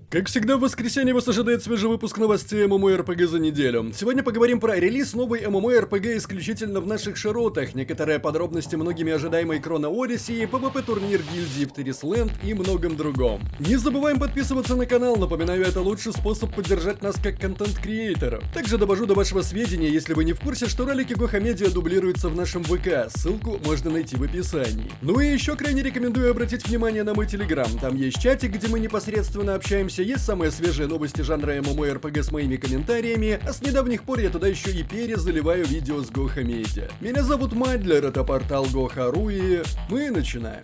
Как всегда, в воскресенье вас ожидает свежий выпуск новостей MMORPG за неделю. Сегодня поговорим про релиз новой MMORPG исключительно в наших широтах, некоторые подробности многими ожидаемой Chrono Odyssey, PvP-турнир гильдии в Террисленд и многом другом. Не забываем подписываться на канал, напоминаю, это лучший способ поддержать нас как контент-креаторов. Также довожу до вашего сведения, если вы не в курсе, что ролики Гоха Медиа дублируются в нашем ВК, ссылку можно найти в описании. Ну и еще крайне рекомендую обратить внимание на мой Телеграм, там есть чатик, где мы непосредственно общаемся. Есть самые свежие новости жанра MMORPG с моими комментариями, а с недавних пор я туда еще и перезаливаю видео с Гоха Медиа. Меня зовут Мадлер, это портал Гоха.ру, и мы начинаем.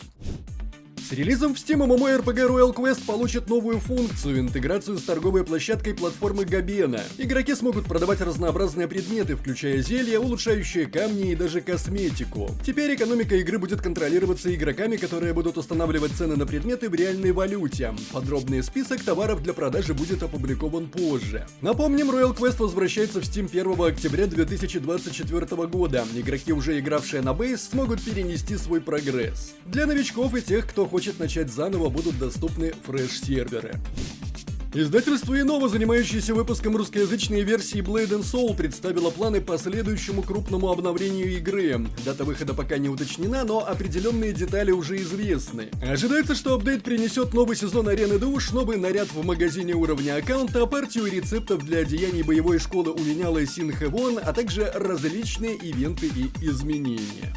С релизом в Steam MMORPG Royal Quest получит новую функцию — интеграцию с торговой площадкой платформы Габена. Игроки смогут продавать разнообразные предметы, включая зелья, улучшающие камни и даже косметику. Теперь экономика игры будет контролироваться игроками, которые будут устанавливать цены на предметы в реальной валюте. Подробный список товаров для продажи будет опубликован позже. Напомним, Royal Quest возвращается в Steam 1 октября 2024 года. Игроки, уже игравшие на бейс, смогут перенести свой прогресс. Для новичков и тех, кто хочет начать заново, будут доступны фреш-серверы. Издательство Innova, занимающееся выпуском русскоязычной версии Blade & Soul, представило планы по следующему крупному обновлению игры. Дата выхода пока не уточнена, но определенные детали уже известны. Ожидается, что апдейт принесет новый сезон Арены Душ, новый наряд в магазине уровня аккаунта, партию рецептов для одеяний боевой школы у Линяла и Синхэвон, а также различные ивенты и изменения.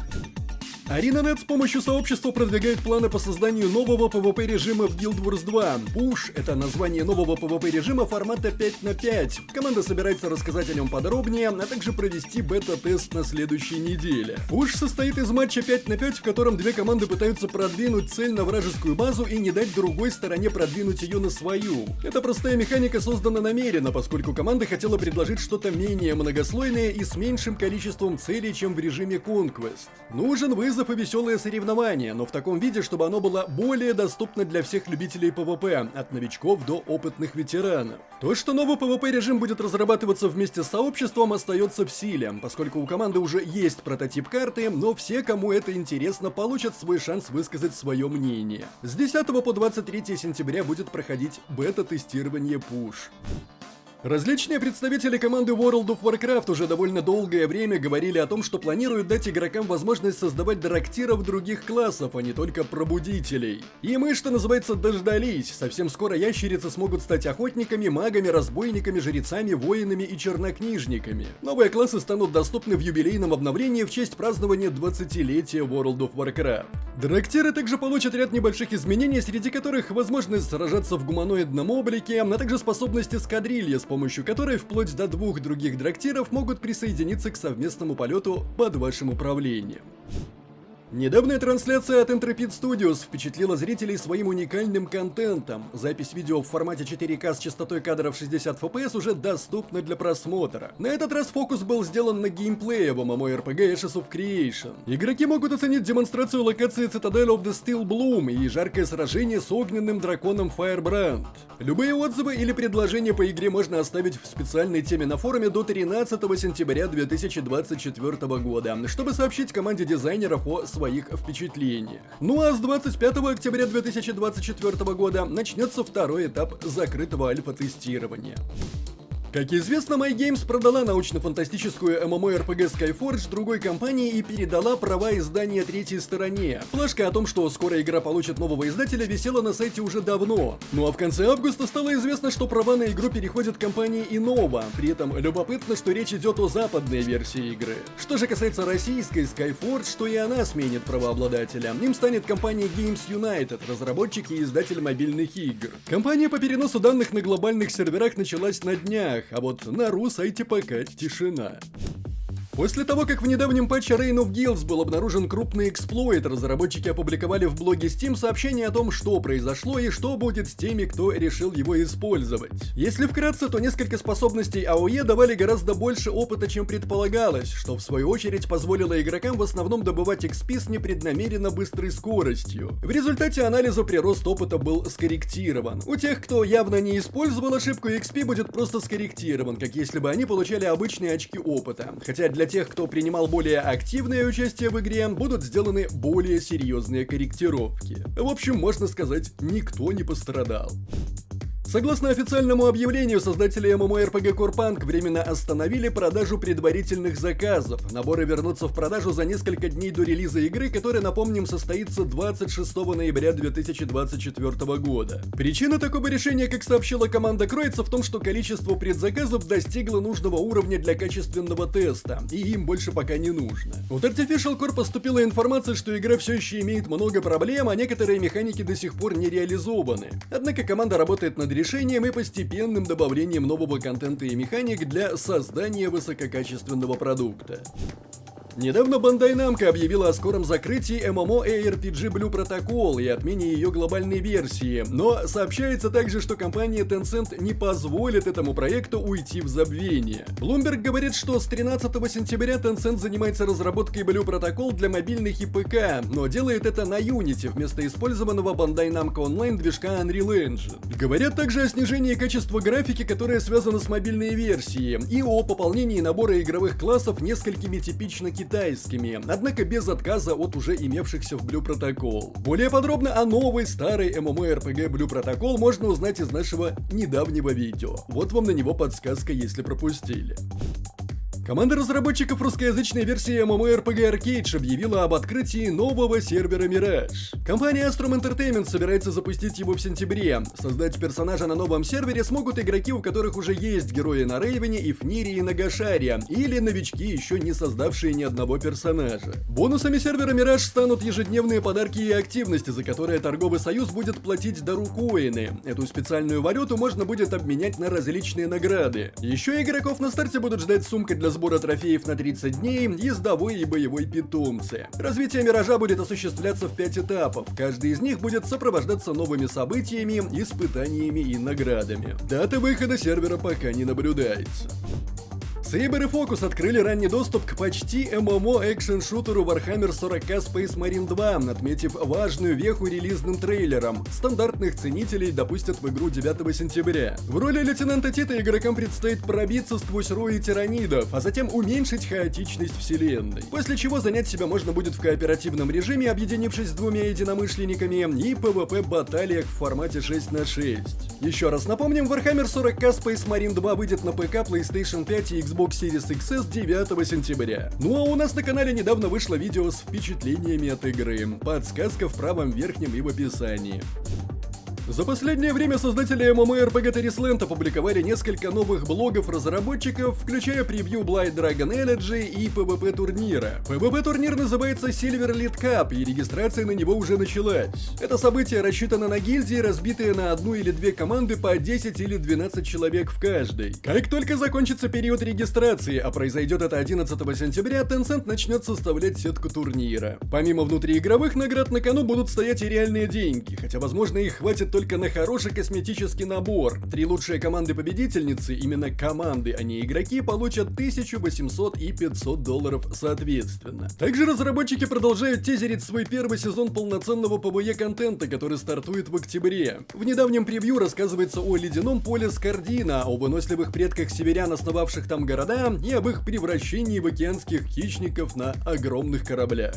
ArenaNet с помощью сообщества продвигает планы по созданию нового PvP-режима в Guild Wars 2. Push — это название нового PvP-режима формата 5 на 5. Команда собирается рассказать о нем подробнее, а также провести бета-тест на следующей неделе. Push состоит из матча 5 на 5, в котором две команды пытаются продвинуть цель на вражескую базу и не дать другой стороне продвинуть ее на свою. Эта простая механика создана намеренно, поскольку команда хотела предложить что-то менее многослойное и с меньшим количеством целей, чем в режиме Conquest. Нужен вызов и веселые соревнования, но в таком виде, чтобы оно было более доступно для всех любителей PvP, от новичков до опытных ветеранов. То, что новый PvP-режим будет разрабатываться вместе с сообществом, остается в силе, поскольку у команды уже есть прототип карты, но все, кому это интересно, получат свой шанс высказать свое мнение. С 10 по 23 сентября будет проходить бета-тестирование Push. Различные представители команды World of Warcraft уже довольно долгое время говорили о том, что планируют дать игрокам возможность создавать драктиров других классов, а не только пробудителей. И мы, что называется, дождались. Совсем скоро ящерицы смогут стать охотниками, магами, разбойниками, жрецами, воинами и чернокнижниками. Новые классы станут доступны в юбилейном обновлении в честь празднования 20-летия World of Warcraft. Драктиры также получат ряд небольших изменений, среди которых возможность сражаться в гуманоидном облике, а также способность эскадрильи, с помощью которой вплоть до 2 других драктиров могут присоединиться к совместному полету под вашим управлением. Недавняя трансляция от Intrepid Studios впечатлила зрителей своим уникальным контентом. Запись видео в формате 4К с частотой кадров 60 FPS уже доступна для просмотра. На этот раз фокус был сделан на геймплее в MMORPG Ashes of Creation. Игроки могут оценить демонстрацию локации Citadel of the Steel Bloom и жаркое сражение с огненным драконом Firebrand. Любые отзывы или предложения по игре можно оставить в специальной теме на форуме до 13 сентября 2024 года, чтобы сообщить команде дизайнеров о своих впечатлениях. Ну а с 25 октября 2024 года начнется второй этап закрытого альфа-тестирования. Как известно, MyGames продала научно-фантастическую MMORPG Skyforge другой компании и передала права издания третьей стороне. Плашка о том, что скоро игра получит нового издателя, висела на сайте уже давно. Ну а в конце августа стало известно, что права на игру переходят компании Innova. При этом любопытно, что речь идет о западной версии игры. Что же касается российской Skyforge, то и она сменит правообладателя. Им станет компания Games United, разработчик и издатель мобильных игр. Кампания по переносу данных на глобальных серверах началась на днях, а вот на ру-сайте пока тишина. После того, как в недавнем патче Reign of Guilds был обнаружен крупный эксплойт, разработчики опубликовали в блоге Steam сообщение о том, что произошло и что будет с теми, кто решил его использовать. Если вкратце, то несколько способностей АОЕ давали гораздо больше опыта, чем предполагалось, что в свою очередь позволило игрокам в основном добывать XP с непреднамеренно быстрой скоростью. В результате анализа прирост опыта был скорректирован. У тех, кто явно не использовал ошибку, XP будет просто скорректирован, как если бы они получали обычные очки опыта. Хотя для тех, кто принимал более активное участие в игре, будут сделаны более серьезные корректировки. В общем, можно сказать, никто не пострадал. Согласно официальному объявлению, создатели MMORPG Core Punk временно остановили продажу предварительных заказов. Наборы вернутся в продажу за несколько дней до релиза игры, который, напомним, состоится 26 ноября 2024 года. Причина такого решения, как сообщила команда, кроется в том, что количество предзаказов достигло нужного уровня для качественного теста, и им больше пока не нужно. От Artificial Core поступила информация, что игра все еще имеет много проблем, а некоторые механики до сих пор не реализованы. Однако команда работает над решением и постепенным добавлением нового контента и механик для создания высококачественного продукта. Недавно Bandai Namco объявила о скором закрытии MMORPG Blue Protocol и отмене ее глобальной версии, но сообщается также, что компания Tencent не позволит этому проекту уйти в забвение. Bloomberg говорит, что с 13 сентября Tencent занимается разработкой Blue Protocol для мобильных и ПК, но делает это на Unity вместо использованного Bandai Namco Online движка Unreal Engine. Говорят также о снижении качества графики, которая связана с мобильной версией, и о пополнении набора игровых классов несколькими типично китайскими, однако без отказа от уже имевшихся в Blue Protocol. Более подробно о новой старой MMORPG Blue Protocol можно узнать из нашего недавнего видео. Вот вам на него подсказка, если пропустили. Команда разработчиков русскоязычной версии MMORPG Arcade объявила об открытии нового сервера Mirage. Компания Astrum Entertainment собирается запустить его в сентябре. Создать персонажа на новом сервере смогут игроки, у которых уже есть герои на Рейвене, Ифнире и Нагашаре, или новички, еще не создавшие ни одного персонажа. Бонусами сервера Mirage станут ежедневные подарки и активности, за которые торговый союз будет платить дарукоины. Эту специальную валюту можно будет обменять на различные награды. Еще игроков на старте будут ждать сумка для сбора трофеев на 30 дней, ездовой и боевой питомцы. Развитие Миража будет осуществляться в 5 этапов. Каждый из них будет сопровождаться новыми событиями, испытаниями и наградами. Дата выхода сервера пока не наблюдается. Saber и Focus открыли ранний доступ к почти ММО-экшен-шутеру Warhammer 40k Space Marine 2, отметив важную веху релизным трейлером. Стандартных ценителей допустят в игру 9 сентября. В роли лейтенанта Тита игрокам предстоит пробиться сквозь рои тиранидов, а затем уменьшить хаотичность вселенной. После чего занять себя можно будет в кооперативном режиме, объединившись с двумя единомышленниками, и PvP-баталиях в формате 6 на 6. Еще раз напомним, Warhammer 40k Space Marine 2 выйдет на ПК, PlayStation 5 и Xbox Series XS 9 сентября. Ну а у нас на канале недавно вышло видео с впечатлениями от игры. Подсказка в правом верхнем и в описании. За последнее время создатели MMORPG Terrasland опубликовали несколько новых блогов разработчиков, включая превью Blight Dragon Elegy и PvP турнира. PvP турнир называется Silver Lead Cup, и регистрация на него уже началась. Это событие рассчитано на гильдии, разбитые на одну или две команды по 10 или 12 человек в каждой. Как только закончится период регистрации, а произойдет это 11 сентября, Tencent начнет составлять сетку турнира. Помимо внутриигровых наград на кону будут стоять и реальные деньги, хотя возможно их хватит только на хороший косметический набор. 3 лучшие команды-победительницы, именно команды, а не игроки, получат 1800 и 500 долларов соответственно. Также разработчики продолжают тизерить свой первый сезон полноценного PvE-контента, который стартует в октябре. В недавнем превью рассказывается о ледяном поле Скардина, об выносливых предках северян, основавших там города, и об их превращении в океанских хищников на огромных кораблях.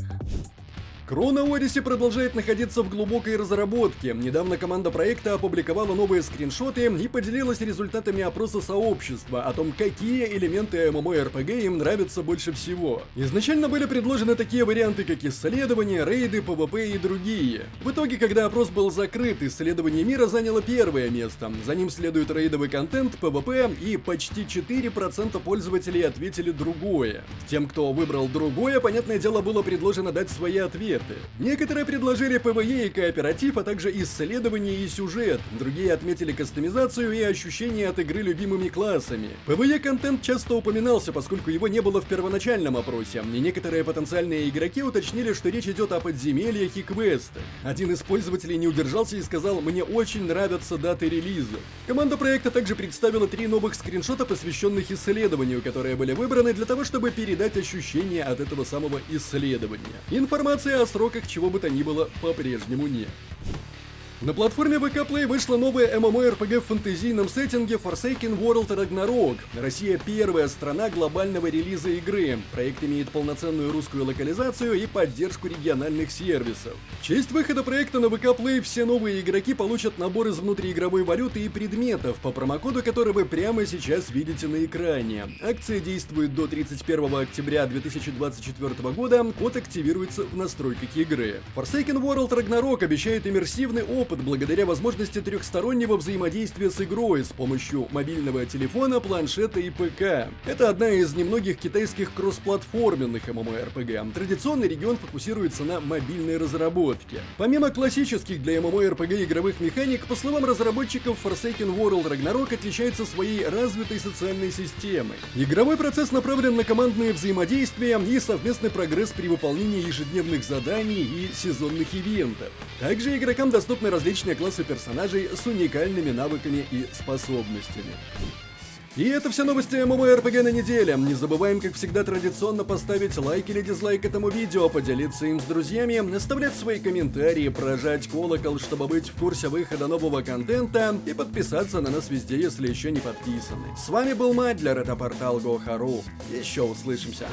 Chrono Odyssey продолжает находиться в глубокой разработке. Недавно команда проекта опубликовала новые скриншоты и поделилась результатами опроса сообщества о том, какие элементы MMORPG им нравятся больше всего. Изначально были предложены такие варианты, как исследования, рейды, PvP и другие. В итоге, когда опрос был закрыт, исследование мира заняло первое место. За ним следует рейдовый контент, PvP, и почти 4% пользователей ответили другое. Тем, кто выбрал другое, понятное дело, было предложено дать свои ответы. Некоторые предложили PvE и кооператив, а также исследование и сюжет. Другие отметили кастомизацию и ощущения от игры любимыми классами. PvE-контент часто упоминался, поскольку его не было в первоначальном опросе, и некоторые потенциальные игроки уточнили, что речь идет о подземельях и квестах. Один из пользователей не удержался и сказал: «Мне очень нравятся даты релиза». Команда проекта также представила 3 новых скриншота, посвященных исследованию, которые были выбраны для того, чтобы передать ощущения от этого самого исследования. Информация о сроках чего бы то ни было по-прежнему нет. На платформе VK Play вышла новая MMORPG в фэнтезийном сеттинге Forsaken World Ragnarok. Россия первая страна глобального релиза игры. Проект имеет полноценную русскую локализацию и поддержку региональных сервисов. В честь выхода проекта на VK Play все новые игроки получат набор из внутриигровой валюты и предметов, по промокоду который вы прямо сейчас видите на экране. Акция действует до 31 октября 2024 года, код активируется в настройках игры. Forsaken World Ragnarok обещает иммерсивный опыт благодаря возможности трехстороннего взаимодействия с игрой с помощью мобильного телефона, планшета и ПК. Это одна из немногих китайских кроссплатформенных MMORPG. Традиционный регион фокусируется на мобильной разработке. Помимо классических для MMORPG игровых механик, по словам разработчиков, Forsaken World Ragnarok отличается своей развитой социальной системой. Игровой процесс направлен на командные взаимодействия и совместный прогресс при выполнении ежедневных заданий и сезонных ивентов. Также игрокам доступны различные классы персонажей с уникальными навыками и способностями. И это все новости MMORPG на неделе. Не забываем, как всегда, традиционно поставить лайк или дизлайк этому видео, поделиться им с друзьями, оставлять свои комментарии, прожать колокол, чтобы быть в курсе выхода нового контента, и подписаться на нас везде, если еще не подписаны. С вами был Мать для ретропортал Go.ru. Еще услышимся.